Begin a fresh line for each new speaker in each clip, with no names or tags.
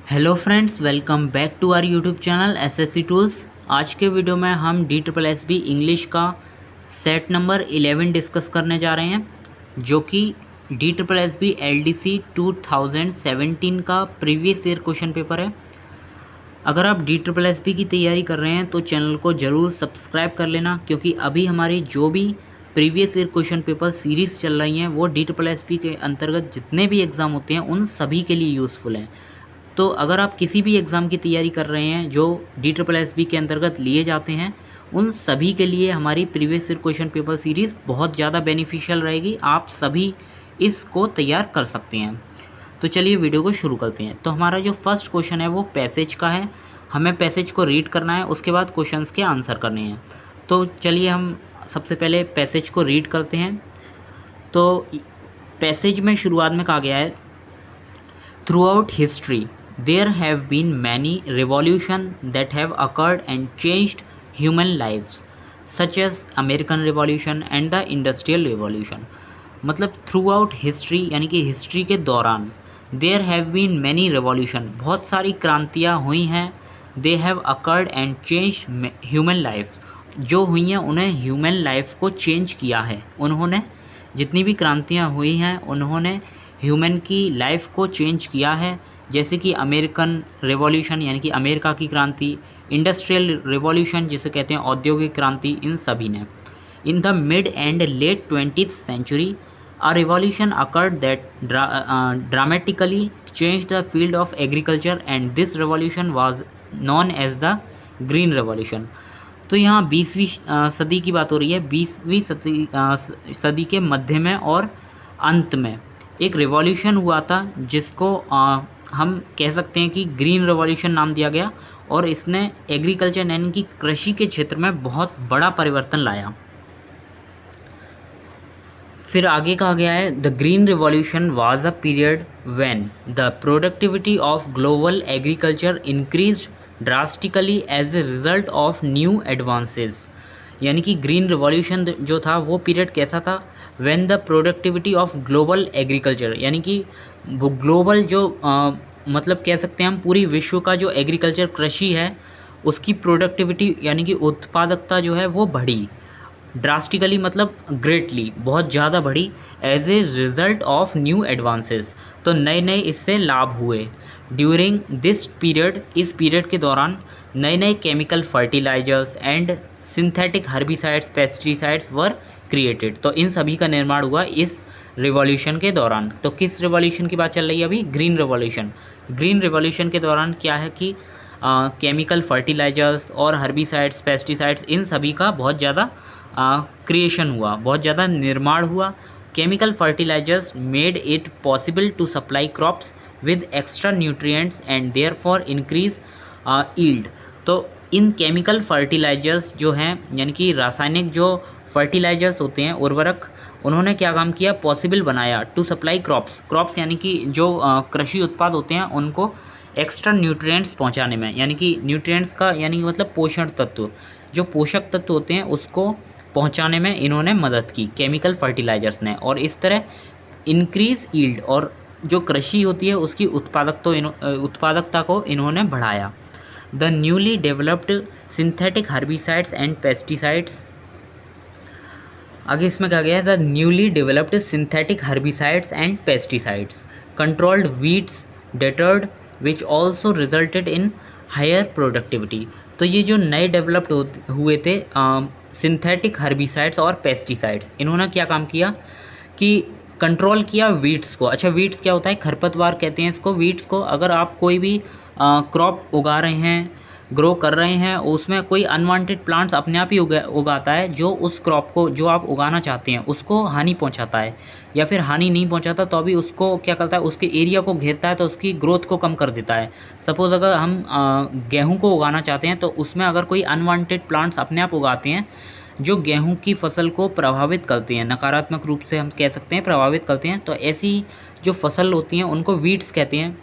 Hello friends, welcome back to our YouTube channel SSC tools. आज के video में हम DSSB इंग्लिश का सेट नंबर 11 डिस्कस करने जा रहे हैं, जो कि DSSB LDC 2017 का प्रीवियस ईयर क्वेश्चन पेपर है। अगर आप DSSB की तैयारी कर रहे हैं तो चैनल को ज़रूर सब्सक्राइब कर लेना, क्योंकि अभी हमारी जो भी previous year question paper series चल रही हैं वो DSSB के अंतर्गत जितने भी एग्ज़ाम होते हैं उन सभी के लिए यूज़फुल हैं। तो अगर आप किसी भी एग्ज़ाम की तैयारी कर रहे हैं जो DSSB के अंतर्गत लिए जाते हैं, उन सभी के लिए हमारी previous year question paper series बहुत ज़्यादा बेनिफिशियल रहेगी। आप सभी इसको तैयार कर सकते हैं। तो चलिए वीडियो को शुरू करते हैं। तो हमारा जो फर्स्ट क्वेश्चन है वो पैसेज का है। हमें पैसेज को रीड करना है, उसके बाद क्वेश्चंस के आंसर करने हैं। तो चलिए हम सबसे पहले पैसेज को रीड करते हैं। तो पैसेज में शुरुआत में कहा गया है, throughout history there have been many revolutions that have occurred and changed human lives, such as American Revolution and the Industrial Revolution। मतलब थ्रू आउट हिस्ट्री यानी कि हिस्ट्री के दौरान there have been many revolution, बहुत सारी क्रांतियाँ हुई हैं। They have occurred and change human life, जो हुई हैं उन्हें ह्यूमन लाइफ को चेंज किया है। उन्होंने जितनी भी क्रांतियाँ हुई हैं उन्होंने ह्यूमन की लाइफ को चेंज किया है। जैसे कि अमेरिकन रेवोल्यूशन यानी कि अमेरिका की क्रांति, इंडस्ट्रियल रेवोल्यूशन जिसे कहते हैं औद्योगिक क्रांति, इन सभी ने। In the mid and late 20th century a revolution occurred that dramatically changed the field of agriculture, and this revolution was known as the green revolution। तो यहाँ 20वीं सदी की बात हो रही है। 20वीं सदी के मध्य में और अंत में एक रिवॉल्यूशन हुआ था जिसको हम कह सकते हैं कि ग्रीन रिवॉल्यूशन नाम दिया गया, और इसने एग्रीकल्चर यानी कि कृषि के क्षेत्र में बहुत बड़ा परिवर्तन लाया। फिर आगे कहा गया है, the green revolution was a period when the productivity of global agriculture increased drastically as a result of new advances. यानी कि ग्रीन रिवॉल्यूशन जो था वो पीरियड कैसा था, when the productivity of global agriculture, यानी कि वो ग्लोबल जो मतलब कह सकते हैं हम पूरी विश्व का जो एग्रीकल्चर कृषि है उसकी प्रोडक्टिविटी यानी कि उत्पादकता जो है वो बढ़ी। ड्रास्टिकली मतलब ग्रेटली, बहुत ज़्यादा बढ़ी। As a result of new advances, तो नए नए इससे लाभ हुए। ड्यूरिंग दिस पीरियड, इस पीरियड के दौरान नए नए chemical fertilizers and synthetic herbicides, pesticides were created. तो इन सभी का निर्माण हुआ इस रिवॉल्यूशन के दौरान। तो किस रिवॉल्यूशन की बात चल रही है अभी? Green revolution. ग्रीन रिवॉल्यूशन के दौरान क्या है कि केमिकल फर्टिलाइजर्स और हर्बिसाइड्स, पेस्टिसाइड्स, इन सभी का बहुत ज़्यादा क्रिएशन हुआ, बहुत ज़्यादा निर्माण हुआ। Chemical fertilizers made it possible to supply crops with extra nutrients and therefore increase yield. तो इन केमिकल फर्टिलाइजर्स जो हैं यानी कि रासायनिक जो फर्टिलाइजर्स होते हैं, उर्वरक, उन्होंने क्या काम किया? पॉसिबल बनाया टू सप्लाई क्रॉप्स यानी कि जो कृषि उत्पाद होते हैं उनको एक्स्ट्रा न्यूट्रिएंट्स पहुंचाने में, यानी कि न्यूट्रिएंट्स का यानी कि मतलब पोषण तत्व, जो पोषक तत्व होते हैं उसको पहुंचाने में इन्होंने मदद की, केमिकल फर्टिलाइजर्स ने। और इस तरह इंक्रीज ईल्ड, और जो कृषि होती है उसकी उत्पादकता को इन्होंने बढ़ाया। The newly developed synthetic herbicides and pesticides, आगे इसमें कहा गया है, the newly developed synthetic herbicides and pesticides controlled weeds deterred which also resulted in higher productivity. तो ये जो नए डेवलप्ड हुए थे सिंथेटिक हर्बिसाइड्स और पेस्टिसाइड्स, इन्होंने क्या काम किया कि कंट्रोल किया वीड्स को। अच्छा, वीड्स क्या होता है? खरपतवार कहते हैं इसको, वीड्स को। अगर आप कोई भी क्रॉप उगा रहे हैं, ग्रो कर रहे हैं, उसमें कोई अनवांटेड प्लांट्स अपने आप ही उगाता है जो उस क्रॉप को जो आप उगाना चाहते हैं उसको हानि पहुंचाता है, या फिर हानि नहीं पहुंचाता तो अभी उसको क्या करता है, उसके एरिया को घेरता है, तो उसकी ग्रोथ को कम कर देता है। सपोज़ अगर हम गेहूं को उगाना चाहते हैं तो उसमें अगर कोई अनवांटेड प्लांट्स अपने आप उगाते हैं जो गेहूं की फसल को प्रभावित करते हैं, नकारात्मक रूप से हम कह सकते हैं प्रभावित करते हैं, तो ऐसी जो फसल होती हैं उनको वीड्स कहते हैं।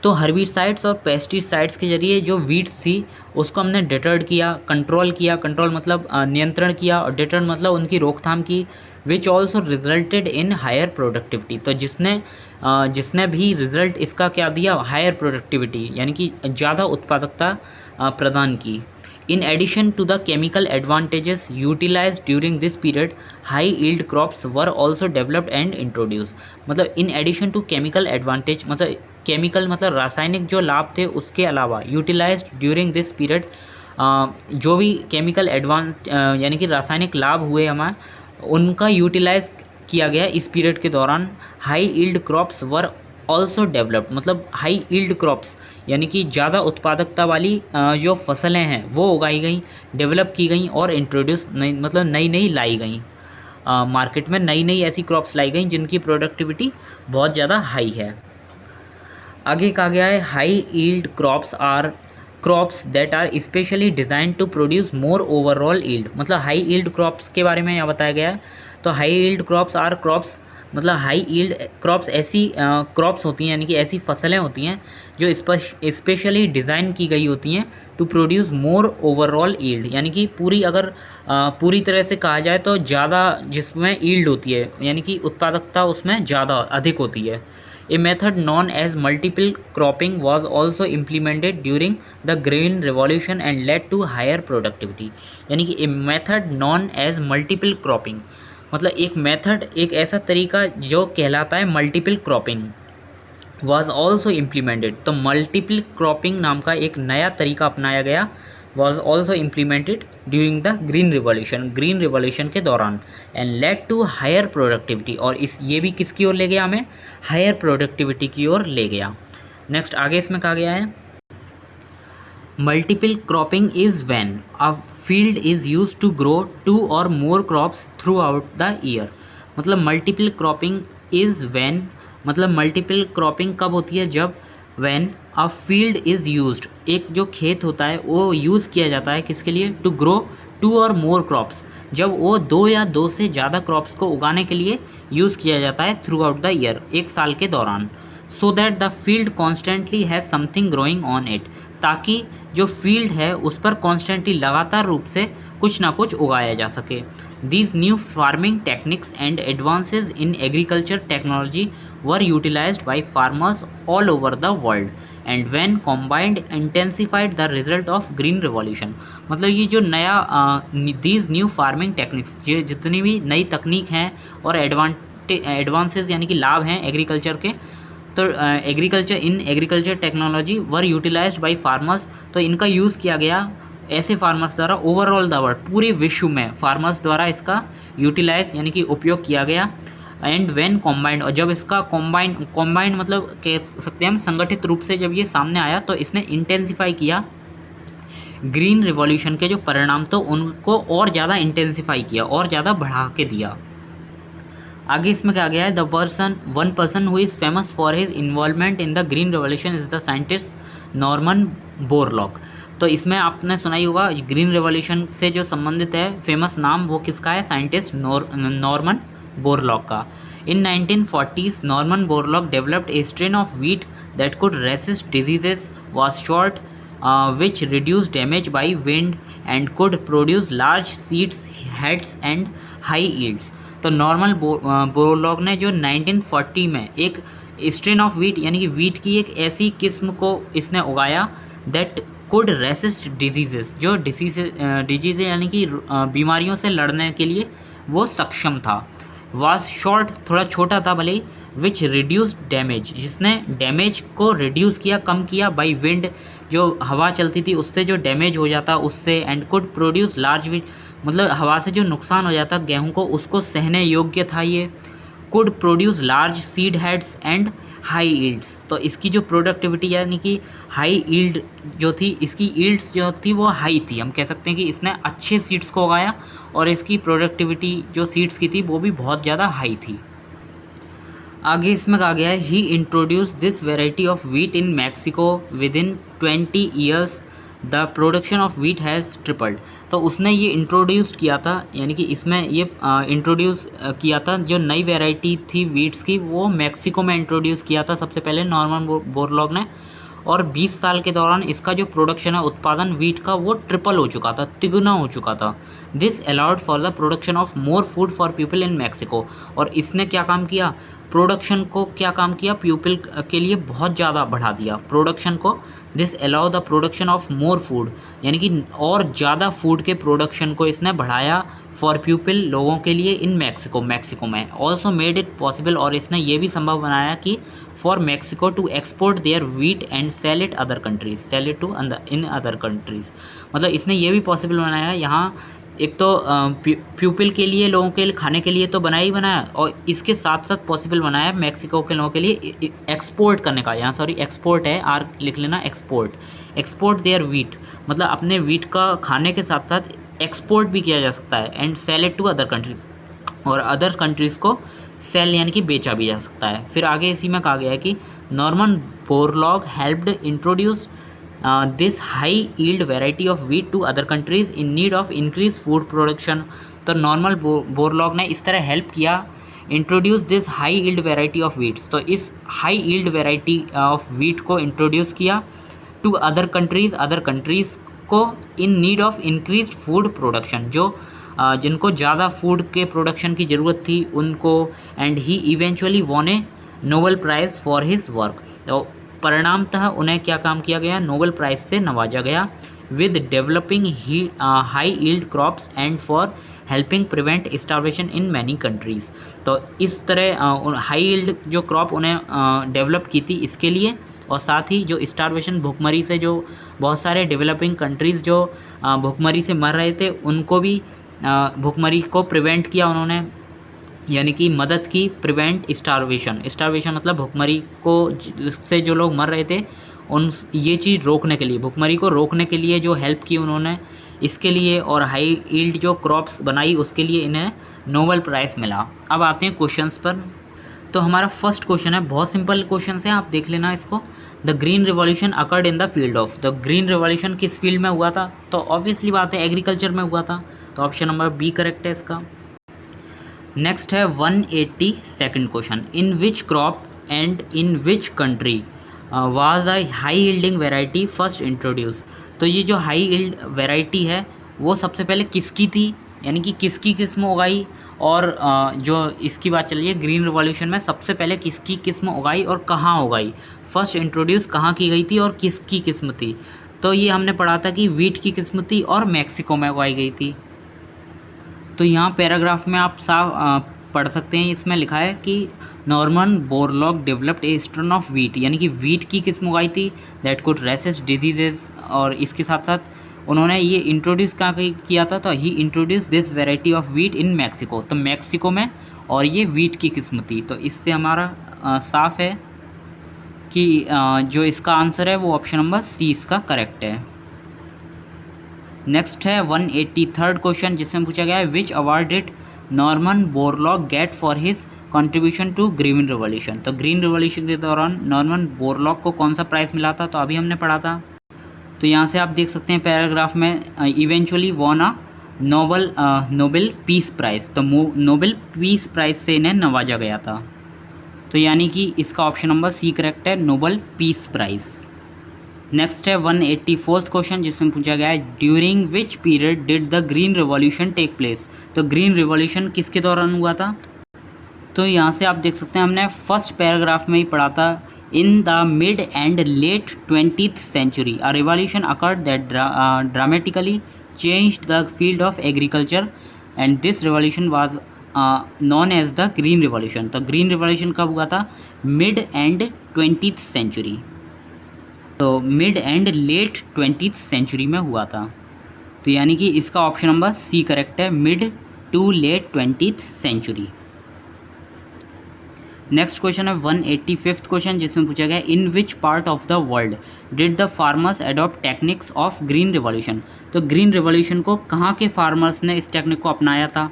तो हर्बिसाइड्स और पेस्टिसाइड्स के जरिए जो वीड्स थी उसको हमने डिटर्ड किया, कंट्रोल किया। कंट्रोल मतलब नियंत्रण किया, और डिटर्ड मतलब उनकी रोकथाम की। Which also resulted in higher productivity. तो जिसने भी रिजल्ट इसका क्या दिया, हायर प्रोडक्टिविटी यानी कि ज़्यादा उत्पादकता प्रदान की। In addition to the chemical advantages utilized during this period, high yield crops were also developed and introduced। मतलब in addition to chemical advantage, मतलब केमिकल मतलब रासायनिक जो लाभ थे उसके अलावा यूटिलाइज्ड ड्यूरिंग दिस पीरियड, जो भी केमिकल यानी कि रासायनिक लाभ हुए हमारे, उनका यूटिलाइज किया गया इस पीरियड के दौरान। High yield crops were also developed, मतलब हाई यील्ड क्रॉप्स यानी कि ज़्यादा उत्पादकता वाली जो फसलें हैं वो उगाई गई, डेवलप की गई और इंट्रोड्यूस नई मतलब नई नई लाई गई। मार्केट में नई नई ऐसी क्रॉप्स लाई गई जिनकी प्रोडक्टिविटी बहुत ज़्यादा हाई है। आगे कहा गया है high yield crops are crops that are specially designed to produce more overall yield. मतलब हाई यील्ड क्रॉप्स के बारे में यहाँ बताया गया है। तो high yield crops are crops, मतलब हाई यील्ड क्रॉप्स ऐसी क्रॉप्स होती हैं यानी कि ऐसी फसलें होती हैं जो स्पेशली डिज़ाइन की गई होती हैं to produce more overall yield, यानी कि पूरी तरह से कहा जाए तो ज़्यादा जिसमें यील्ड होती है यानी कि उत्पादकता उसमें ज़्यादा अधिक होती है। A method known as multiple cropping was also implemented during the Green Revolution and led to higher productivity। यानी कि a method known as multiple cropping, मतलब एक मेथड, एक ऐसा तरीका जो कहलाता है multiple cropping, was also implemented. तो मल्टीपल क्रॉपिंग नाम का एक नया तरीका अपनाया गया, was also implemented during the green revolution के दौरान, and led to higher productivity. और ये भी किसकी ओर ले गया, हमें हायर प्रोडक्टिविटी की ओर ले गया। नेक्स्ट आगे इसमें कहा गया है multiple cropping is when a field is use to grow 2 और more crops throughout the year. मतलब मल्टीपल क्रॉपिंग इज़ व्हेन, मतलब मल्टीपल क्रॉपिंग कब होती है, जब when a field is used, एक जो खेत होता है वो यूज़ किया जाता है किसके लिए, टू ग्रो 2 और मोर क्रॉप्स, जब वो 2 या 2 से ज़्यादा क्रॉप्स को उगाने के लिए यूज़ किया जाता है थ्रू आउट द ईयर, एक साल के दौरान। So that the field constantly has something growing on it, ताकि जो फील्ड है उस पर कॉन्स्टेंटली लगातार रूप से कुछ ना कुछ उगाया जा सके। These new farming techniques and advances in agriculture technology were utilized by farmers all over the world and when combined intensified the result of green revolution. मतलब ये जो नया दीज न्यू फार्मिंग टेक्निक्स, ये जितनी भी नई तकनीक हैं और एडवांसेस यानी कि लाभ हैं एग्रीकल्चर के, तो agriculture technology were utilized by farmers, तो इनका यूज़ किया गया ऐसे फार्मर्स द्वारा ओवरऑल द वर्ल्ड, पूरे विश्व में फार्मर्स द्वारा इसका यूटिलाइज यानी कि उपयोग किया गया। एंड व्हेन कॉम्बाइंड, और जब इसका कॉम्बाइंड मतलब कह सकते हैं हम संगठित रूप से जब ये सामने आया तो इसने इंटेंसिफाई किया ग्रीन रिवॉल्यूशन के जो परिणाम, तो उनको और ज़्यादा इंटेंसिफाई किया और ज़्यादा बढ़ा के दिया। आगे इसमें क्या गया है, one person who is famous for his involvement in the green revolution is the scientist Norman Borlaug. तो इसमें आपने सुना ही होगा, ग्रीन रिवॉल्यूशन से जो संबंधित है फेमस नाम वो किसका है, साइंटिस्ट नॉर्मन बोरलॉग का। In 1940s, Norman Borlaug developed a strain of wheat that could resist diseases, was short, which reduced damage by wind and could produce large seeds, heads and high yields। तो Norman Borlaug ने जो 1940 में एक strain of wheat यानी कि wheat की एक ऐसी किस्म को इसने उगाया दैट कुड रेसिस्ट डिजीजेस, जो डिजीज़ यानी कि बीमारियों से लड़ने के लिए वो सक्षम था। वाज शॉर्ट, थोड़ा छोटा था भले, विच रिड्यूस्ड डैमेज, जिसने डैमेज को रिड्यूस किया, कम किया, बाई विंड, जो हवा चलती थी उससे जो डैमेज हो जाता उससे, and could produce large which, मतलब हवा से जो नुकसान हो जाता गेहूं को उसको सहने योग्य था ये। Could produce large seed heads and high yields, तो इसकी जो प्रोडक्टिविटी यानी कि हाई ईल्ड जो थी, इसकी ईल्ड्स जो थी वो हाई थी। हम कह सकते हैं कि इसने अच्छे सीड्स को उगाया और इसकी प्रोडक्टिविटी जो सीड्स की थी वो भी बहुत ज़्यादा हाई थी। आगे इसमें कहा गया है he introduce this variety of wheat in Mexico within 20 years the production of wheat has tripled. तो उसने ये इंट्रोड्यूस किया था, यानी कि इसमें ये इंट्रोड्यूस किया था जो नई वेराइटी थी वीट्स की, वो मैक्सिको में इंट्रोड्यूस किया था सबसे पहले नॉर्मन बोरलॉग ने, और 20 साल के दौरान इसका जो प्रोडक्शन है, उत्पादन वीट का, वो ट्रिपल हो चुका था, तिगुना हो चुका था। This allowed for the production of more food for people in Mexico. और इसने क्या काम किया, प्रोडक्शन को क्या काम किया, पीपल के लिए बहुत ज़्यादा बढ़ा दिया प्रोडक्शन को। This allow the production of more food, यानी कि और ज़्यादा फूड के प्रोडक्शन को इसने बढ़ाया फॉर पीपल, लोगों के लिए, इन मैक्सिको, मैक्सिको में। ऑल्सो मेड इट पॉसिबल, और इसने ये भी संभव बनाया कि for Mexico to export their wheat and sell it other countries, sell it to in other countries. मतलब इसने ये भी पॉसिबल बनाया, यहाँ एक तो पीपल के लिए, लोगों के लिए खाने के लिए तो बनाया ही बनाया, और इसके साथ साथ पॉसिबल बनाया मैक्सिको के लोगों के लिए एक्सपोर्ट करने का। यहाँ सॉरी एक्सपोर्ट है, आर लिख लेना, एक्सपोर्ट, एक्सपोर्ट देयर वीट, मतलब अपने वीट का खाने के साथ साथ एक्सपोर्ट भी किया जा सकता है। And sell it to other countries, और अदर कंट्रीज़ को सेल यानी कि बेचा भी जा सकता है। फिर आगे इसी में कहा गया है कि Norman Borlaug helped introduce this high yield variety of wheat to other countries in need of increase food production. तो नॉर्मन बोरलॉग ने इस तरह हेल्प किया, introduce this high yield variety of wheats, तो इस high yield variety of wheat को introduce किया to other countries, other countries को in need of increase food production, जो जिनको ज़्यादा फूड के प्रोडक्शन की ज़रूरत थी उनको। And he eventually won a Nobel prize for his work, तो परिणामतः उन्हें क्या काम किया गया, नोबेल प्राइज़ से नवाजा गया। With developing high yield crops and for helping prevent starvation in many countries. तो इस तरह हाई यील्ड जो क्रॉप उन्हें डेवलप की थी इसके लिए, और साथ ही जो स्टार्वेशन, भुखमरी से जो बहुत सारे डेवलपिंग कंट्रीज़ जो भुखमरी से मर रहे थे उनको भी भुखमरी को प्रिवेंट किया उन्होंने, यानी कि मदद की। प्रिवेंट स्टार्वेशन, स्टार्वेशन मतलब भुखमरी को से जो लोग मर रहे थे उन ये चीज़ रोकने के लिए, भुखमरी को रोकने के लिए जो हेल्प की उन्होंने इसके लिए, और हाई यील्ड जो क्रॉप्स बनाई उसके लिए इन्हें नोबेल प्राइज़ मिला। अब आते हैं क्वेश्चंस पर। तो हमारा फर्स्ट क्वेश्चन है, बहुत सिंपल क्वेश्चन है, आप देख लेना इसको। The green revolution occurred in the field of, the green revolution किस फील्ड में हुआ था, तो ऑब्वियसली बात है एग्रीकल्चर में हुआ था, तो ऑप्शन नंबर बी करेक्ट है इसका। नेक्स्ट है 182nd question, in which crop and in which country was a high yielding variety first introduce. तो ये जो हाई यील्ड वेराइटी है वो सबसे पहले किसकी थी, यानी कि किसकी किस्म उगाई, और जो इसकी बात चल रही है ग्रीन रिवॉल्यूशन में सबसे पहले किसकी किस्म उगाई और कहाँ उगाई, फर्स्ट इंट्रोड्यूस कहाँ की गई थी और किसकी किस्म थी। तो ये हमने पढ़ा था कि वीट की किस्म थी और मैक्सिको में उगाई गई थी। तो यहाँ पैराग्राफ में आप साफ पढ़ सकते हैं, इसमें लिखा है कि Norman Borlaug developed a strain of wheat, यानी कि वीट की किस्म उगाई थी दैट कुड रेसिस्ट डिजीजेस, और इसके साथ साथ उन्होंने ये इंट्रोड्यूस कहाँ किया था, तो he introduce this variety of wheat in Mexico, तो मैक्सिको में, और ये वीट की किस्म थी। तो इससे हमारा साफ है कि जो इसका आंसर है वो ऑप्शन नंबर सी इसका करेक्ट है। नेक्स्ट है 183rd क्वेश्चन, जिसमें पूछा गया है which award did Norman Borlaug get for his contribution to green revolution. तो ग्रीन रिवॉल्यूशन के दौरान नॉर्मन बोरलॉग को कौन सा प्राइज़ मिला था, तो अभी हमने पढ़ा था। तो यहाँ से आप देख सकते हैं पैराग्राफ में, eventually won a Nobel peace prize, तो नोबेल पीस प्राइज़ से इन्हें नवाजा गया था। तो यानी कि इसका ऑप्शन नंबर सी करेक्ट है, नोबेल पीस प्राइज़। नेक्स्ट है 184th क्वेश्चन, जिसमें पूछा गया है during which period did the green revolution take place. तो ग्रीन रिवॉल्यूशन किसके दौरान हुआ था, तो यहाँ से आप देख सकते हैं हमने फर्स्ट पैराग्राफ में ही पढ़ा था, in the mid and late 20th century a revolution occurred that dramatically changed the field of agriculture and this revolution was known as the green revolution. तो ग्रीन रिवॉल्यूशन कब हुआ था, मिड एंड 20th सेंचुरी, तो mid and late 20th century में हुआ था। तो यानी कि इसका ऑप्शन नंबर सी करेक्ट है, mid to late 20th century. Next question है 185th क्वेश्चन, जिसमें पूछा गया in which part of the world did the farmers adopt techniques of green revolution. तो ग्रीन रिवॉल्यूशन को कहाँ के फार्मर्स ने इस टेक्निक को अपनाया था,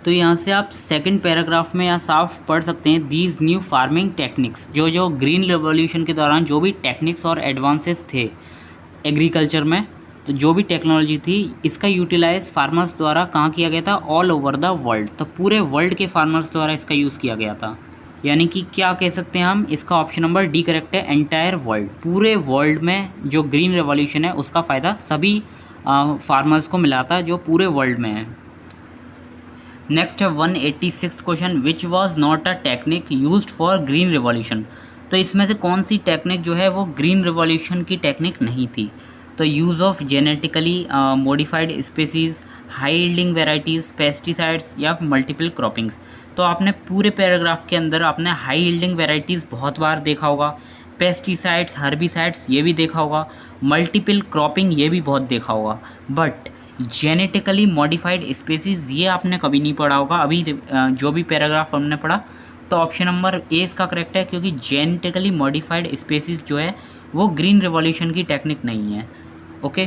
तो यहाँ से आप सेकंड पैराग्राफ में यहाँ साफ पढ़ सकते हैं दीज न्यू फार्मिंग टेक्निक्स, जो ग्रीन रिवॉल्यूशन के दौरान जो भी टेक्निक्स और एडवांसेस थे एग्रीकल्चर में, तो जो भी टेक्नोलॉजी थी इसका यूटिलाइज फार्मर्स द्वारा कहाँ किया गया था, ऑल ओवर द वर्ल्ड, तो पूरे वर्ल्ड के फार्मर्स द्वारा इसका यूज़ किया गया था। यानी कि क्या कह सकते हैं हम, इसका ऑप्शन नंबर डी करेक्ट है। एंटायर वर्ल्ड, पूरे वर्ल्ड में जो ग्रीन रेवोल्यूशन है उसका फ़ायदा सभी फार्मर्स को मिला था जो पूरे वर्ल्ड में है। नेक्स्ट है 186 question, which was not a technique used for green revolution. तो इसमें से कौन सी टेक्निक जो है वो ग्रीन रिवॉल्यूशन की टेक्निक नहीं थी। तो use of genetically modified species, high yielding varieties, pesticides या मल्टीपल क्रॉपिंग्स। तो आपने पूरे पैराग्राफ के अंदर आपने हाई यील्डिंग वेराइटीज़ बहुत बार देखा होगा, पेस्टिसाइड्स, हर्बिसाइड्स ये भी देखा होगा, मल्टीपल क्रॉपिंग ये भी बहुत देखा होगा, बट जेनेटिकली मॉडिफाइड स्पेसीज़ ये आपने कभी नहीं पढ़ा होगा। अभी जो भी पैराग्राफ हमने पढ़ा, तो ऑप्शन नंबर ए इसका करेक्ट है, क्योंकि जेनेटिकली मॉडिफाइड स्पेसीज़ जो है वो ग्रीन रिवॉल्यूशन की टेक्निक नहीं है। ओके,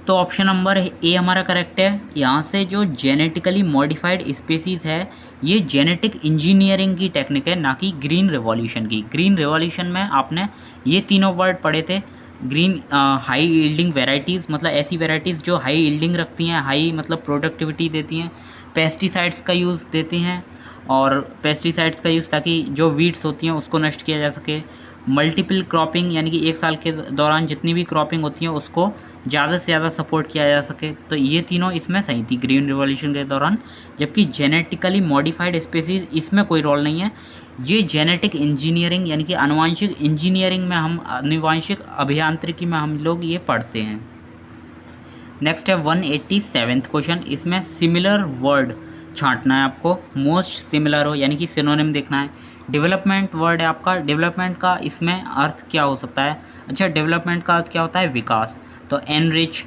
तो ऑप्शन नंबर ए हमारा करेक्ट है। यहाँ से जो जेनेटिकली मॉडिफाइड स्पेसीज़ है ये जेनेटिक इंजीनियरिंग की टेक्निक है, ना कि ग्रीन रिवॉल्यूशन की। ग्रीन रिवॉल्यूशन में आपने ये तीनों वर्ड पढ़े थे। ग्रीन हाई यील्डिंग वेराइटीज़, मतलब ऐसी वेराइटीज़ जो हाई यील्डिंग रखती हैं, हाई मतलब प्रोडक्टिविटी देती हैं। पेस्टिसाइड्स का यूज़ देती हैं, और पेस्टिसाइड्स का यूज़ ताकि जो वीड्स होती हैं उसको नष्ट किया जा सके। मल्टीपल क्रॉपिंग, यानी कि एक साल के दौरान जितनी भी क्रॉपिंग होती है उसको ज़्यादा से ज़्यादा सपोर्ट किया जा सके। तो ये तीनों इसमें सही थी ग्रीन रिवॉल्यूशन के दौरान। जबकि जेनेटिकली मॉडिफाइड स्पेसीज़ इसमें कोई रोल नहीं है। ये जेनेटिक इंजीनियरिंग यानी कि आनुवांशिक इंजीनियरिंग में हम, आनुवांशिक अभियांत्रिकी में हम लोग ये पढ़ते हैं। नेक्स्ट है 187 क्वेश्चन, इसमें सिमिलर वर्ड छांटना है आपको, मोस्ट सिमिलर हो यानी कि सिनोनिम देखना है। डेवलपमेंट वर्ड है आपका, डेवलपमेंट का इसमें अर्थ क्या हो सकता है। अच्छा, डेवलपमेंट का अर्थ क्या होता है, विकास। तो एनरिच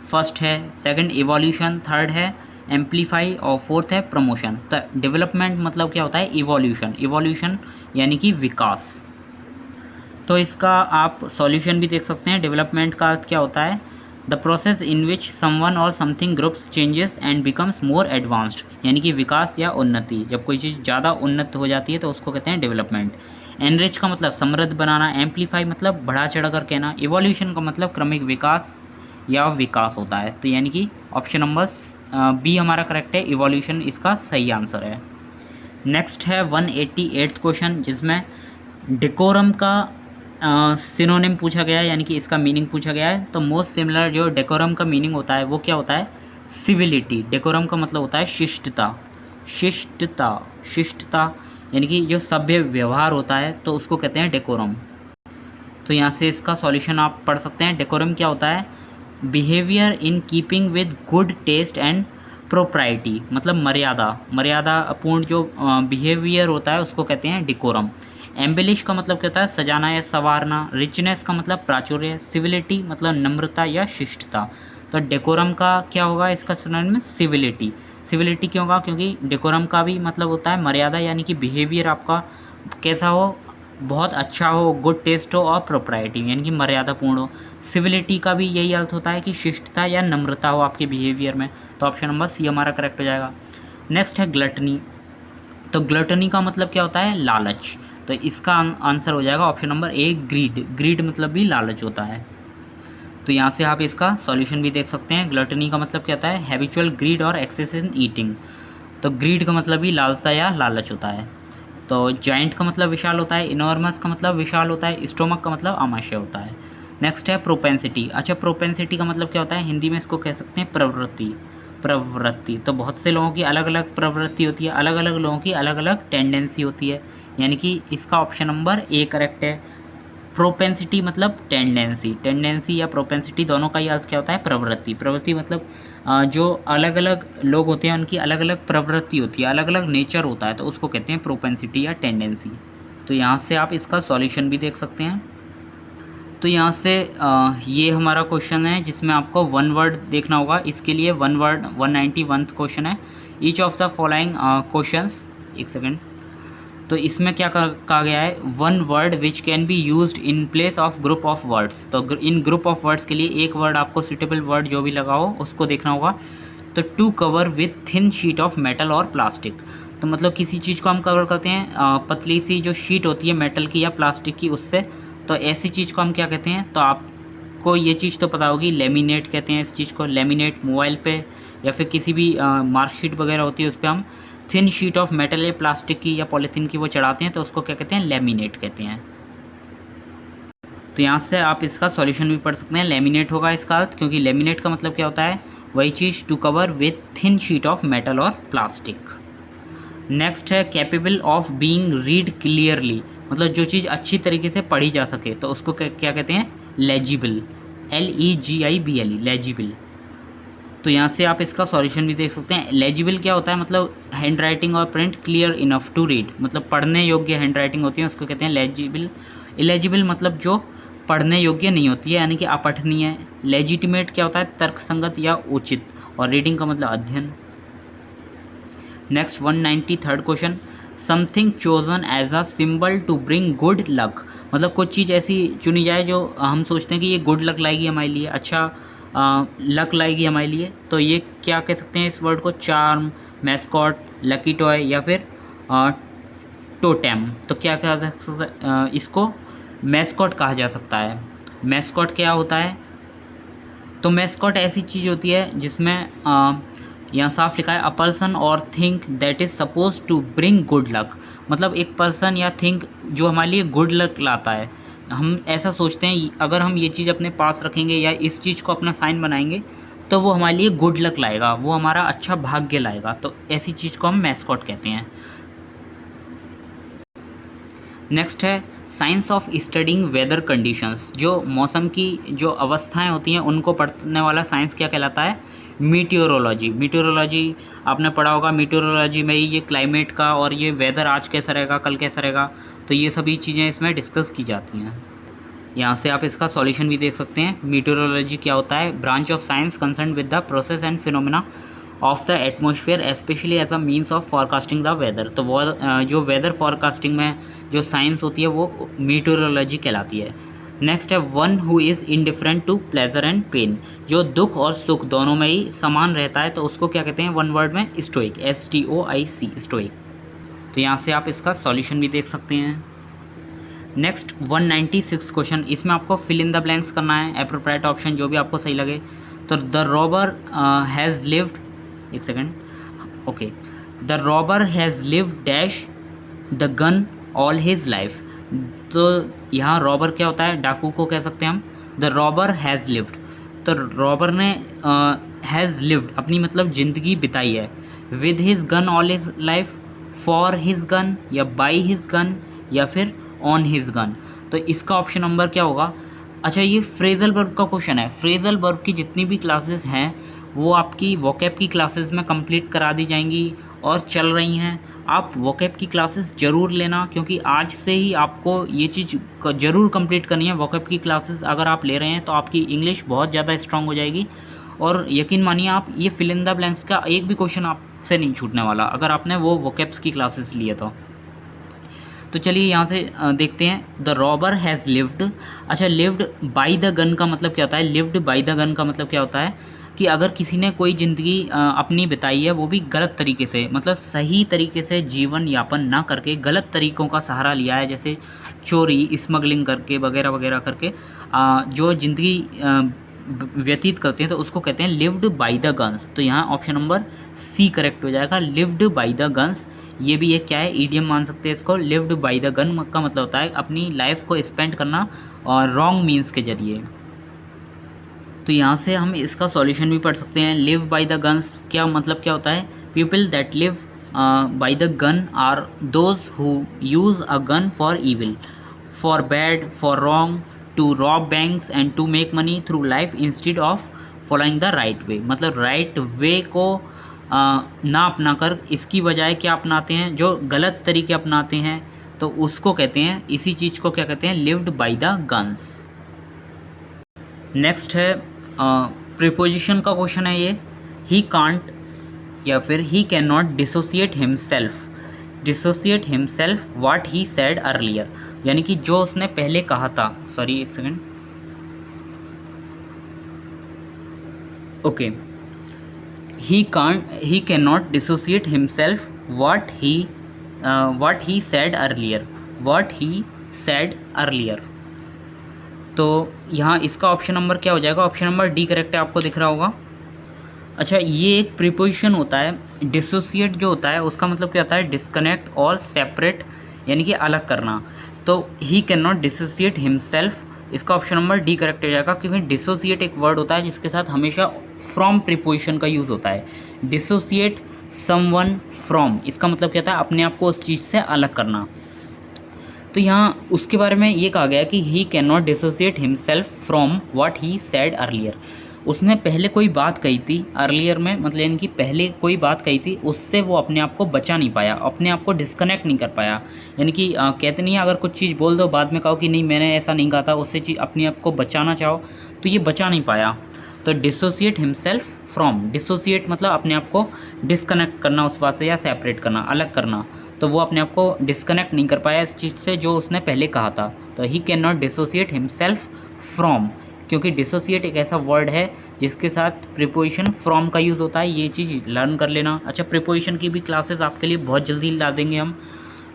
फर्स्ट है, सेकंड इवोल्यूशन, थर्ड है एम्पलीफाई, और फोर्थ है प्रमोशन। तो डेवलपमेंट मतलब क्या होता है, इवोल्यूशन, इवोल्यूशन यानी कि विकास। तो इसका आप सॉल्यूशन भी देख सकते हैं। डेवलपमेंट का अर्थ क्या होता है, the process in which someone और something groups changes and becomes more advanced, यानी कि विकास या उन्नति। जब कोई चीज़ ज़्यादा उन्नत हो जाती है तो उसको कहते हैं डेवलपमेंट। एनरिच का मतलब समृद्ध बनाना, एम्पलीफाई मतलब बढ़ा चढ़ा कर कहना, इवोल्यूशन का मतलब क्रमिक विकास या विकास होता है। तो यानी कि ऑप्शन नंबर बी हमारा करेक्ट है, इवोल्यूशन इसका सही आंसर है। नेक्स्ट है 188 क्वेश्चन, जिसमें डेकोरम का सिनोनिम पूछा गया है, यानी कि इसका मीनिंग पूछा गया है। तो मोस्ट सिमिलर जो डेकोरम का मीनिंग होता है वो क्या होता है, सिविलिटी। डेकोरम का मतलब होता है शिष्टता, शिष्टता, शिष्टता यानी कि जो सभ्य व्यवहार होता है तो उसको कहते हैं डेकोरम। तो यहाँ से इसका सॉल्यूशन आप पढ़ सकते हैं। डेकोरम क्या होता है, behaviour in keeping with good taste and propriety, मतलब मर्यादा, मर्यादापूर्ण जो बिहेवियर होता है उसको कहते हैं डेकोरम। एम्बेलिश का मतलब क्या होता है, सजाना या संवारना। रिचनेस का मतलब प्राचुर्य। सिविलिटी मतलब नम्रता या शिष्टता। तो डेकोरम का क्या होगा, इसका सिनोनिम में सिविलिटी। सिविलिटी क्यों होगा, क्योंकि डेकोरम का भी मतलब होता है मर्यादा, यानी कि बिहेवियर आपका कैसा हो, बहुत अच्छा हो, गुड टेस्ट हो, और प्रोप्राइटी यानी कि मर्यादापूर्ण हो। सिविलिटी का भी यही अर्थ होता है कि शिष्टता या नम्रता हो आपके बिहेवियर में। तो ऑप्शन नंबर सी हमारा करेक्ट हो जाएगा। नेक्स्ट है ग्लटनी। तो ग्लटनी का मतलब क्या होता है, लालच। तो इसका आंसर हो जाएगा option number A, greed. Greed मतलब भी लालच होता है। तो यहाँ से आप इसका सॉल्यूशन भी देख सकते हैं। ग्लटनी का मतलब क्या होता है, हैबिचुअल ग्रीड और एक्सेस इन ईटिंग। तो ग्रीड का मतलब भी लालसा या लालच होता है। तो जाइंट का मतलब विशाल होता है, इनॉर्मस का मतलब विशाल होता है, स्टोमक का मतलब आमाशय होता है। नेक्स्ट है प्रोपेंसिटी। अच्छा, प्रोपेंसिटी का मतलब क्या होता है, हिंदी में इसको कह सकते हैं प्रवृत्ति। प्रवृत्ति, तो बहुत से लोगों की अलग अलग प्रवृत्ति होती है, अलग अलग लोगों की अलग अलग टेंडेंसी होती है, यानी कि इसका ऑप्शन नंबर ए करेक्ट है। प्रोपेंसिटी मतलब टेंडेंसी, टेंडेंसी या प्रोपेंसिटी दोनों का ही अर्थ क्या होता है, प्रवृत्ति। प्रवृत्ति मतलब जो अलग अलग लोग होते हैं उनकी अलग अलग प्रवृत्ति होती है, अलग अलग नेचर होता है, तो उसको कहते हैं प्रोपेंसिटी या टेंडेंसी। तो यहाँ से आप इसका सॉल्यूशन भी देख सकते हैं। तो यहाँ से ये हमारा क्वेश्चन है जिसमें आपको वन वर्ड देखना होगा। इसके लिए वन वर्ड 191 क्वेश्चन है। Each of the following questions, एक सेकेंड। तो इसमें क्या कहा गया है, one word which can be used in place of group of words. तो इन ग्रुप ऑफ वर्ड्स के लिए एक वर्ड आपको सुटेबल वर्ड जो भी लगा हो उसको देखना होगा। तो to cover with thin sheet of metal और प्लास्टिक। तो मतलब किसी चीज़ को हम कवर करते हैं पतली सी जो शीट होती है मेटल की या प्लास्टिक की उससे, तो ऐसी चीज़ को हम क्या कहते हैं। तो आपको ये चीज़ तो पता होगी, लेमिनेट कहते हैं इस चीज़ को। लेमिनेट मोबाइल पे या फिर किसी भी मार्कशीट वगैरह होती है उस पर हम थिन शीट ऑफ मेटल या प्लास्टिक की या पॉलीथीन की वो चढ़ाते हैं तो उसको क्या कहते हैं, लेमिनेट कहते हैं। तो यहाँ से आप इसका सॉल्यूशन भी पढ़ सकते हैं, लेमिनेट होगा इसका अर्थ, क्योंकि लेमिनेट का मतलब क्या होता है, वही चीज़ to cover with thin sheet of metal और प्लास्टिक। नेक्स्ट है capable of being read clearly, मतलब जो चीज़ अच्छी तरीके से पढ़ी जा सके तो उसको क्या कहते हैं, लेजिबल, LEGIBLE, लेजिबल। तो यहाँ से आप इसका सॉल्यूशन भी देख सकते हैं। लेजिबल क्या होता है, मतलब हैंड राइटिंग और print clear enough to read, मतलब पढ़ने योग्य हैंड राइटिंग होती है उसको कहते हैं लेजिबल। इलेजिबल मतलब जो पढ़ने योग्य नहीं होती है, यानी कि अपठनीय। लेजिटिमेट क्या होता है, तर्कसंगत या उचित, और रीडिंग का मतलब अध्ययन। Next 193 question, something chosen as a symbol to bring good luck, मतलब कुछ चीज़ ऐसी चुनी जाए जो हम सोचते हैं कि ये गुड लक लाएगी हमारे लिए, अच्छा लक लाएगी हमारे लिए, तो ये क्या कह सकते हैं इस वर्ड को, चार्म, मैस्कॉट, लकी टॉय या फिर टोटेम। तो क्या कहा जा सकता है, इसको मैस्कॉट कहा जा सकता है। मैस्कॉट क्या होता है, तो मैस्कॉट ऐसी चीज़ होती है जिसमें यहाँ साफ लिखा है, a person or thing that is suppose to bring good luck, मतलब एक पर्सन या थिंक जो हमारे लिए गुड लक लाता है। हम ऐसा सोचते हैं अगर हम ये चीज़ अपने पास रखेंगे या इस चीज़ को अपना साइन बनाएंगे तो वो हमारे लिए गुड लक लाएगा, वो हमारा अच्छा भाग्य लाएगा, तो ऐसी चीज़ को हम मैस्कॉट कहते हैं। नेक्स्ट है science of studying weather conditions, जो मौसम की जो अवस्थाएं होती हैं उनको पढ़ने वाला साइंस क्या कहलाता है, मीटियोरोलॉजी। मीटियोरोलॉजी आपने पढ़ा होगा, मीटियोरोलॉजी में ही ये क्लाइमेट का और ये वेदर आज कैसा रहेगा, कल कैसा रहेगा, तो ये सभी चीज़ें इसमें डिस्कस की जाती हैं। यहाँ से आप इसका सॉल्यूशन भी देख सकते हैं। मीटियोरोलॉजी क्या होता है, branch of science concern with the process and phenomena of the atmosphere specially as a means of forecasting the weather. तो वो जो वेदर फॉरकास्टिंग में जो साइंस होती है वो मीटियोरोलॉजी कहलाती है। नेक्स्ट है one who is indifferent to pleasure and pain, जो दुख और सुख दोनों में ही समान रहता है तो उसको क्या कहते हैं, वन वर्ड में, स्टोइक, STOIC, स्टोइक। तो यहाँ से आप इसका सॉल्यूशन भी देख सकते हैं। नेक्स्ट 196 क्वेश्चन, इसमें आपको फिल इन द ब्लैंक्स करना है, एप्रोप्रिएट ऑप्शन जो भी आपको सही लगे। तो द रॉबर हैज़ लिव्ड, एक second, okay, the robber has lived dash the gun all his life. तो यहाँ रॉबर क्या होता है, डाकू को कह सकते हैं हम। द रॉबर हैज़ लिव्ड, तो रॉबर ने हैज़ लिव्ड अपनी मतलब ज़िंदगी बिताई है, with his gun all his life, for his gun या बाई हिज गन या फिर ऑन हिज गन। तो इसका ऑप्शन नंबर क्या होगा, अच्छा ये फ्रेजल वर्ब का क्वेश्चन है। फ्रेजल वर्ब की जितनी भी क्लासेस हैं वो आपकी वोकैब की क्लासेस में कंप्लीट करा दी जाएंगी और चल रही हैं। आप वोकैब की क्लासेस ज़रूर लेना, क्योंकि आज से ही आपको ये चीज़ ज़रूर कंप्लीट करनी है। वोकैब की क्लासेस अगर आप ले रहे हैं तो आपकी इंग्लिश बहुत ज़्यादा स्ट्रांग हो जाएगी, और यकीन मानिए आप ये फिल इन द ब्लैंक्स का एक भी क्वेश्चन आपसे नहीं छूटने वाला अगर आपने वो वोकैब्स की क्लासेस लिए तो चलिए यहाँ से देखते हैं। द रॉबर हैज़ लिव्ड, अच्छा लिव्ड बाई द गन का मतलब क्या होता है, लिव्ड बाई द गन का मतलब क्या होता है कि अगर किसी ने कोई ज़िंदगी अपनी बिताई है वो भी गलत तरीके से, मतलब सही तरीके से जीवन यापन ना करके गलत तरीक़ों का सहारा लिया है, जैसे चोरी, स्मगलिंग करके वगैरह वगैरह करके जो ज़िंदगी व्यतीत करते हैं तो उसको कहते हैं लिव्ड बाई द गन्स। तो यहाँ ऑप्शन नंबर C करेक्ट हो जाएगा, लिव्ड बाई द गन्स। ये भी एक क्या है, ईडियम मान सकते हैं इसको। लिव्ड बाई द गन का मतलब होता है अपनी लाइफ को स्पेंड करना और रॉन्ग मीन्स के जरिए। तो यहाँ से हम इसका सॉल्यूशन भी पढ़ सकते हैं। लिव बाई द गन्स क्या मतलब क्या होता है, people that live by the gun are those who use a gun for evil, for bad, for wrong, to rob banks and to make money through life instead of following the right way. मतलब right वे को ना अपना कर इसकी बजाय क्या अपनाते हैं, जो गलत तरीके अपनाते हैं तो उसको कहते हैं, इसी चीज़ को क्या कहते हैं, lived by the guns. Next है प्रीपोजिशन का क्वेश्चन है ये। ही कांट या फिर he can not dissociate himself, dissociate himself what he said earlier, यानी कि जो उसने पहले कहा था, सॉरी एक second, okay, he cannot dissociate himself what he said earlier। तो यहाँ इसका ऑप्शन नंबर क्या हो जाएगा, ऑप्शन नंबर D करेक्ट है, आपको दिख रहा होगा। अच्छा, ये एक प्रीपोजिशन होता है। डिसोसिएट जो होता है उसका मतलब क्या होता है? डिस्कनेक्ट और सेपरेट, यानी कि अलग करना। तो he can not dissociate himself, इसका ऑप्शन नंबर डी करेक्ट हो जाएगा, क्योंकि डिसोसिएट एक वर्ड होता है जिसके साथ हमेशा फ्रॉम प्रीपोजिशन का यूज़ होता है। डिसोसिएट समवन फ्रॉम, इसका मतलब क्या था? अपने आप को उस चीज़ से अलग करना। तो यहाँ उसके बारे में ये कहा गया है कि he can not dissociate himself from what he said earlier. उसने पहले कोई बात कही थी अर्लियर में, मतलब यानी कि पहले कोई बात कही थी, उससे वो अपने आप को बचा नहीं पाया, अपने आप को डिस्कनेक्ट नहीं कर पाया। यानी कि कहते नहीं है, अगर कुछ चीज़ बोल दो बाद में कहो कि नहीं मैंने ऐसा नहीं कहा था, उससे चीज़ अपने आप को बचाना चाहो, तो ये बचा नहीं पाया। तो डिसोसिएट हिमसेल्फ फ्रॉम, डिसोसिएट मतलब अपने आप को डिस्कनेक्ट करना उस बात से, या सेपरेट करना, अलग करना। तो वो अपने आप को डिस्कनेक्ट नहीं कर पाया इस चीज़ से जो उसने पहले कहा था। तो he can not dissociate himself from, क्योंकि डिसोसिएट एक ऐसा वर्ड है जिसके साथ प्रीपोजिशन फ्रॉम का यूज़ होता है। ये चीज़ लर्न कर लेना। अच्छा, प्रीपोजिशन की भी क्लासेस आपके लिए बहुत जल्दी ला देंगे हम।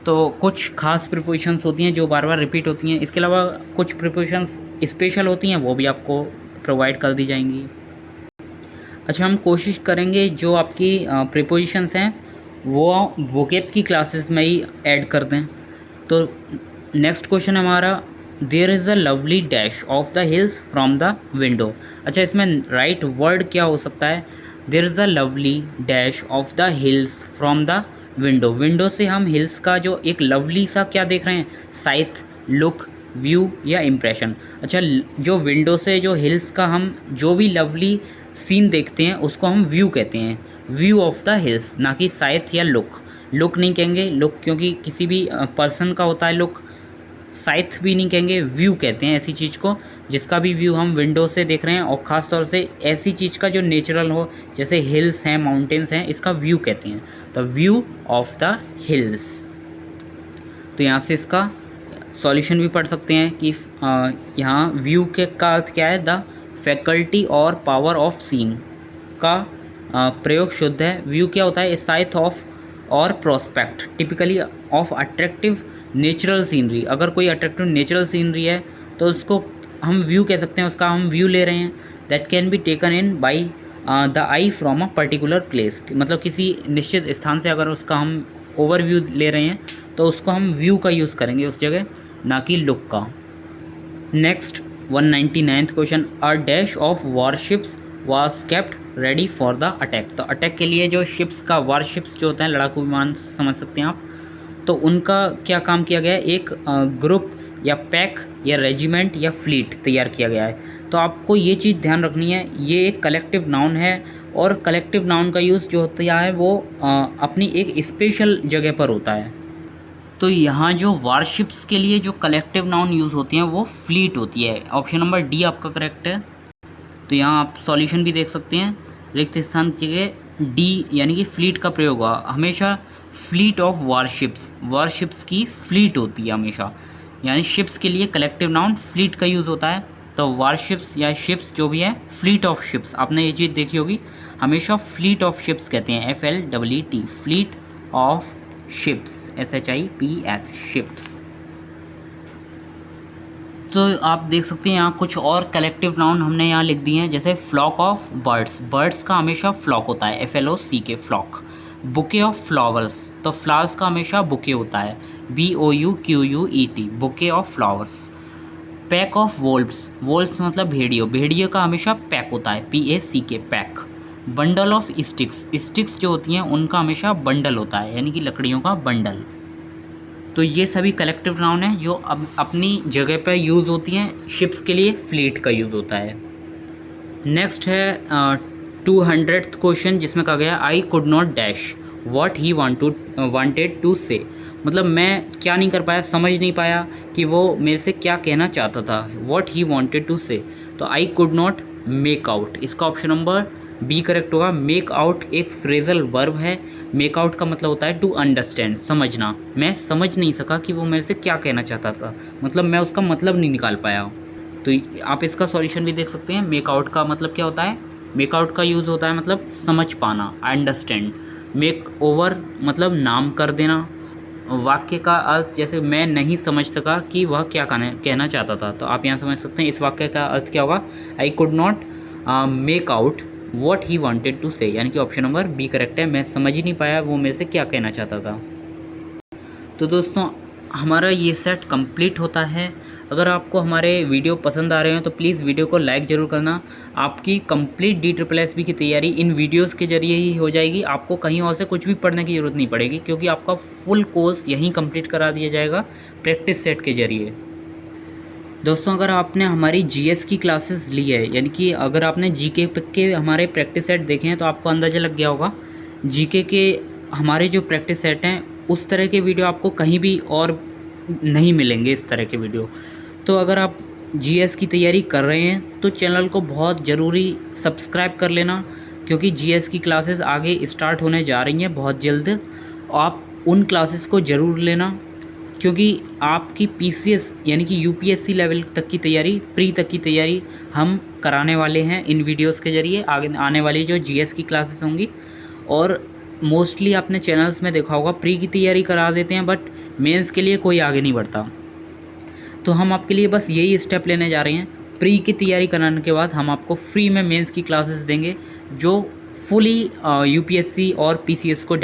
तो कुछ खास प्रीपोजिशंस होती हैं जो बार बार रिपीट होती हैं, इसके अलावा कुछ प्रीपोजिशंस स्पेशल होती हैं, वो भी आपको प्रोवाइड कर दी जाएंगी। अच्छा, हम कोशिश करेंगे जो आपकी प्रीपोजिशंस हैं वो वोकेब की क्लासेस में ही ऐड कर दें। तो नेक्स्ट क्वेश्चन हमारा, there is a lovely dash of the hills from the window. अच्छा, इसमें राइट वर्ड क्या हो सकता है? There is a lovely dash of the hills from the window. Window से हम हिल्स का जो एक लवली सा क्या देख रहे हैं? साइट, लुक, व्यू या इम्प्रेशन। अच्छा, जो विंडो से जो हिल्स का हम जो भी लवली सीन देखते हैं उसको हम व्यू कहते हैं। व्यू ऑफ द हिल्स, ना कि साइट या लुक। लुक नहीं कहेंगे, लुक क्योंकि किसी भी पर्सन का होता है लुक। साइट भी नहीं कहेंगे, व्यू कहते हैं ऐसी चीज़ को जिसका भी व्यू हम विंडो से देख रहे हैं, और ख़ास तौर से ऐसी चीज़ का जो नेचुरल हो, जैसे हिल्स हैं, माउंटेन्स हैं, इसका व्यू कहते हैं। तो व्यू ऑफ द हिल्स। तो यहाँ से इसका सॉल्यूशन भी पढ़ सकते हैं कि यहाँ व्यू के का अर्थ क्या है? द फैकल्टी और पावर ऑफ सीइंग का प्रयोग शुद्ध है। व्यू क्या होता है? ए साइट ऑफ और prospect typically of attractive natural scenery. अगर कोई अट्रैक्टिव नेचुरल सीनरी है तो उसको हम व्यू कह सकते हैं, उसका हम व्यू ले रहे हैं। That can be taken in by the I from a particular place, मतलब किसी निश्चित स्थान से अगर उसका हम ओवरव्यू ले रहे हैं तो उसको हम व्यू का यूज़ करेंगे उस जगह, ना कि लुक का। Next 199th question, a dash of warships was kept ready for the attack. तो अटैक के लिए जो शिप्स का, वारशिप्स जो होते हैं लड़ाकू विमान समझ सकते हैं आप, तो उनका क्या काम किया गया है? एक ग्रुप या पैक या रेजिमेंट या फ्लीट तैयार किया गया है। तो आपको ये चीज़ ध्यान रखनी है, ये एक कलेक्टिव नाउन है, और कलेक्टिव नाउन का यूज़ जो होता है वो अपनी एक स्पेशल जगह पर होता है। तो यहाँ जो वारशिप्स के लिए जो कलेक्टिव नाउन यूज़ होती हैं वो फ्लीट होती है। ऑप्शन नंबर डी आपका करेक्ट है। तो यहाँ आप सॉल्यूशन भी देख सकते हैं, रिक्त स्थान की जगह डी यानी कि फ्लीट का प्रयोग हुआ। हमेशा फ्लीट ऑफ वारशिप्स, वारशिप्स की फ्लीट होती है हमेशा, यानी शिप्स के लिए कलेक्टिव नाउन फ्लीट का यूज़ होता है। तो वारशिप्स या शिप्स जो भी है, फ्लीट ऑफ शिप्स, आपने ये चीज़ देखी होगी, हमेशा फ्लीट ऑफ शिप्स कहते हैं, FLEET, fleet of ships, SHIPS, ships. तो आप देख सकते हैं यहाँ कुछ और कलेक्टिव नाउन हमने यहाँ लिख दिए हैं, जैसे फ्लॉक ऑफ बर्ड्स, बर्ड्स का हमेशा फ्लॉक होता है, FLOCK, flock. Bouquet of flowers, तो फ्लावर्स का हमेशा बुके होता है, BOUQUET, bouquet of flowers. Pack of wolves, wolves मतलब भेड़ियों, भेड़ियों का हमेशा पैक होता है, PACK, pack. Bundle of sticks, sticks जो होती हैं उनका हमेशा बंडल होता है, यानी कि लकड़ियों का बंडल। तो ये सभी कलेक्टिव नाउन हैं जो अब अपनी जगह पर यूज़ होती हैं। शिप्स के लिए फ्लीट का यूज़ होता है। नेक्स्ट है 200th क्वेश्चन, जिसमें कहा गया I could not dash what he wanted to say. मतलब मैं क्या नहीं कर पाया, समझ नहीं पाया कि वो मेरे से क्या कहना चाहता था, वॉट ही वांटेड टू से। तो आई कुड नॉट मेक आउट, इसका ऑप्शन नंबर बी करेक्ट होगा। मेक आउट एक फ्रेजल वर्ब है। मेक आउट का मतलब होता है टू अंडरस्टैंड, समझना। मैं समझ नहीं सका कि वो मेरे से क्या कहना चाहता था, मतलब मैं उसका मतलब नहीं निकाल पाया। तो आप इसका सॉल्यूशन भी देख सकते हैं। मेक आउट का मतलब क्या होता है? मेक आउट का यूज़ होता है मतलब समझ पाना, अंडरस्टैंड। मेक ओवर मतलब नाम कर देना। वाक्य का अर्थ, जैसे मैं नहीं समझ सका कि वह क्या कहना चाहता था, तो आप यहाँ समझ सकते हैं इस वाक्य का अर्थ क्या होगा? I could not make out what he wanted to say, यानी कि ऑप्शन नंबर बी करेक्ट है। मैं समझ ही नहीं पाया वो मेरे से क्या कहना चाहता था। तो दोस्तों हमारा ये सेट कंप्लीट होता है। अगर आपको हमारे वीडियो पसंद आ रहे हैं तो प्लीज़ वीडियो को लाइक ज़रूर करना। आपकी कंप्लीट DSSB की तैयारी इन वीडियोस के ज़रिए ही हो जाएगी। आपको कहीं और से कुछ भी पढ़ने की ज़रूरत नहीं पड़ेगी, क्योंकि आपका फुल कोर्स यहीं कंप्लीट करा दिया जाएगा प्रैक्टिस सेट के ज़रिए। दोस्तों अगर आपने हमारी GS की क्लासेस ली है, यानी कि अगर आपने GK के हमारे प्रैक्टिस सेट देखे हैं, तो आपको अंदाज़ा लग गया होगा GK के हमारे जो प्रैक्टिस सेट हैं उस तरह के वीडियो आपको कहीं भी और नहीं मिलेंगे इस तरह के वीडियो। तो अगर आप GS की तैयारी कर रहे हैं तो चैनल को बहुत ज़रूरी सब्सक्राइब कर लेना, क्योंकि GS की क्लासेस आगे स्टार्ट होने जा रही हैं बहुत जल्द। आप उन क्लासेस को ज़रूर लेना, क्योंकि आपकी PCS यानी कि UPSC लेवल तक की तैयारी, प्री तक की तैयारी हम कराने वाले हैं इन वीडियोस के ज़रिए। आगे आने वाली जो GS की क्लासेस होंगी, और मोस्टली आपने चैनल्स में देखा होगा प्री की तैयारी करा देते हैं बट मेंस के लिए कोई आगे नहीं बढ़ता। तो हम आपके लिए बस यही स्टेप लेने जा रहे हैं। प्री की तैयारी कराने के बाद हम आपको फ्री में मेंस की क्लासेस देंगे, जो फुली UPSC और PCS को